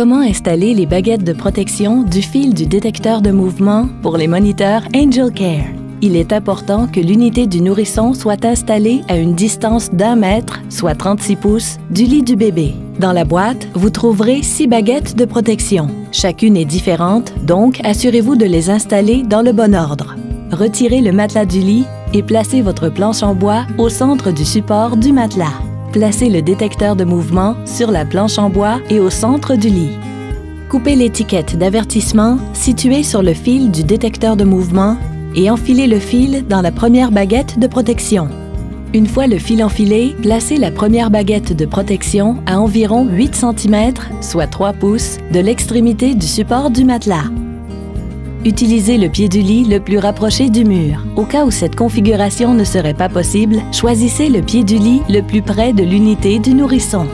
Comment installer les baguettes de protection du fil du détecteur de mouvement pour les moniteurs Angel Care? Il est important que l'unité du nourrisson soit installée à une distance d'1 mètre, soit 36 pouces, du lit du bébé. Dans la boîte, vous trouverez 6 baguettes de protection. Chacune est différente, donc assurez-vous de les installer dans le bon ordre. Retirez le matelas du lit et placez votre planche en bois au centre du support du matelas. Placez le détecteur de mouvement sur la planche en bois et au centre du lit. Coupez l'étiquette d'avertissement située sur le fil du détecteur de mouvement et enfilez le fil dans la première baguette de protection. Une fois le fil enfilé, placez la première baguette de protection à environ 8 cm, soit 3 pouces, de l'extrémité du support du matelas. Utilisez le pied du lit le plus rapproché du mur. Au cas où cette configuration ne serait pas possible, choisissez le pied du lit le plus près de l'unité du nourrisson.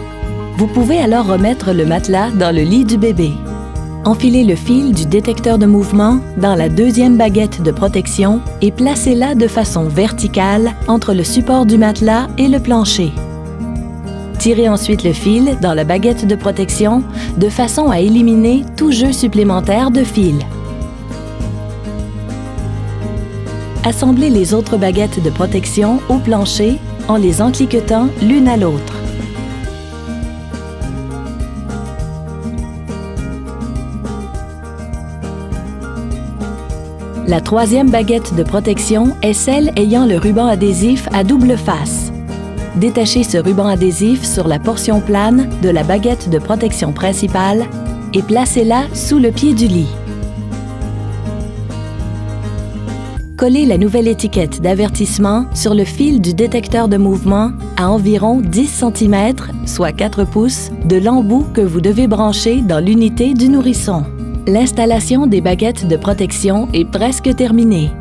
Vous pouvez alors remettre le matelas dans le lit du bébé. Enfilez le fil du détecteur de mouvement dans la deuxième baguette de protection et placez-la de façon verticale entre le support du matelas et le plancher. Tirez ensuite le fil dans la baguette de protection de façon à éliminer tout jeu supplémentaire de fil. Assemblez les autres baguettes de protection au plancher en les encliquetant l'une à l'autre. La troisième baguette de protection est celle ayant le ruban adhésif à double face. Détachez ce ruban adhésif sur la portion plane de la baguette de protection principale et placez-la sous le pied du lit. Collez la nouvelle étiquette d'avertissement sur le fil du détecteur de mouvement à environ 10 cm, soit 4 pouces, de l'embout que vous devez brancher dans l'unité du nourrisson. L'installation des baguettes de protection est presque terminée.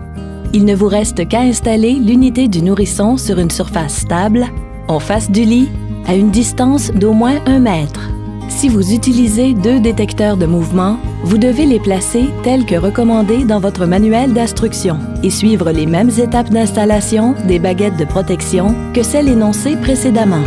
Il ne vous reste qu'à installer l'unité du nourrisson sur une surface stable, en face du lit, à une distance d'au moins 1 mètre. Si vous utilisez 2 détecteurs de mouvement, vous devez les placer tels que recommandés dans votre manuel d'instruction et suivre les mêmes étapes d'installation des baguettes de protection que celles énoncées précédemment.